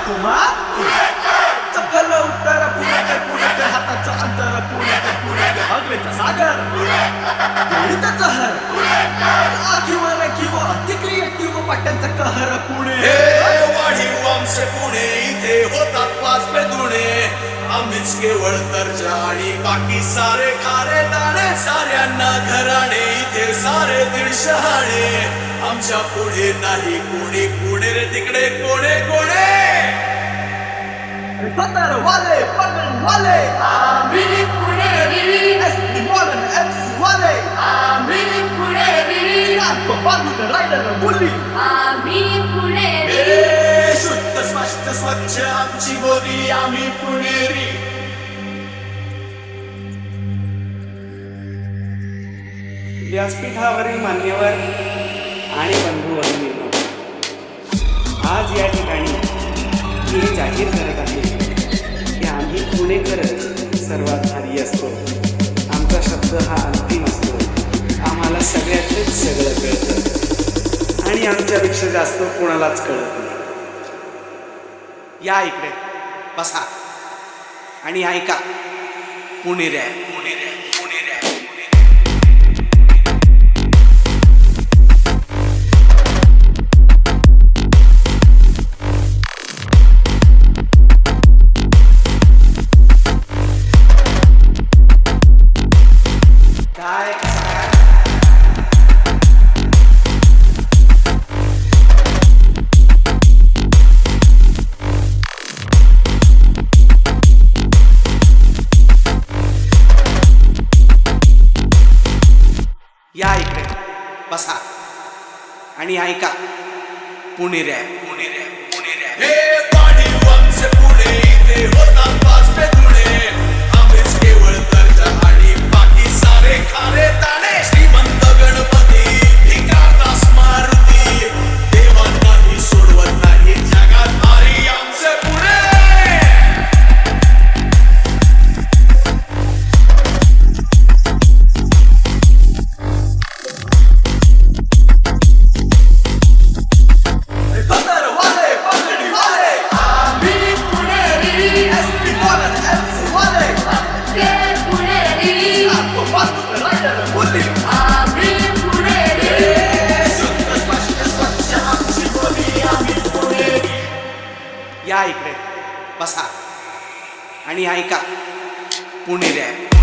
राजकुमार चकल उत्तर पुणे हाताचं अंतर पुणे हवेचा सागर गणिताचा हर आखीवर किंवा अतिक्रिएटिव्ह पाट्यांचा कहर पुणे वाढीव आमचे पुणे इथे होतात पाच बेदुणे आम्हीच केवळ दर्जा आणि बाकी सारे खारे दाणे साऱ्यांना घराणे इथे सारे दीड शहाणे आमच्या पुढे नाही कोणी पुणे रे तिकडे कोणे कोणे पतर वाले पगड वाले आम्ही पुणेरी एसटी मॉडर्न एफसी वाले आम्ही पुणेरी बाजूला रायडर मुली आम्ही पुणेरी शुद्ध स्पष्ट स्वच्छ आमची बोली आम्ही पुणेरी व्यासपीठावरील मान्यवर आणि बंधू भगिनींनो, आज या ठिकाणी मी हे जाहीर करत आहे की आम्ही पुणेकरच सर्वात भारी असतो. आमचा शब्द हा अंतिम असतो. आम्हाला सगळ्यातच सगळं कळतं आणि आमच्यापेक्षा जास्त कोणालाच कळत नाही. या इकडे बसा आणि ऐका पुणेऱ्या पुणेऱ्या पुणेऱ्या काय या इकडे बसा आणि ऐका पुणेऱ्या पुणेऱ्या पुणेऱ्या हे वाढीव आमचे पुणे इथे होतात पाच बेदुणे आम्हीच केवळ दर्जा आणि बाकी सारे खारे दाणे श्रीमंत गणपती भिकारदास मारुती देवांनाही सोडवत नाही जगात भारी आमचे पुणे पतर वाले पगड वाले आम्ही पुणेरी एसटी मॉडर्न एफसी वाले ते पुणेरी बाजूला रायडर मुली आम्ही पुणेरी शुद्ध स्पष्ट स्वच्छ आमची बोली आम्ही पुणेरी या इकडे बसा आणि ऐका पुणेऱ्या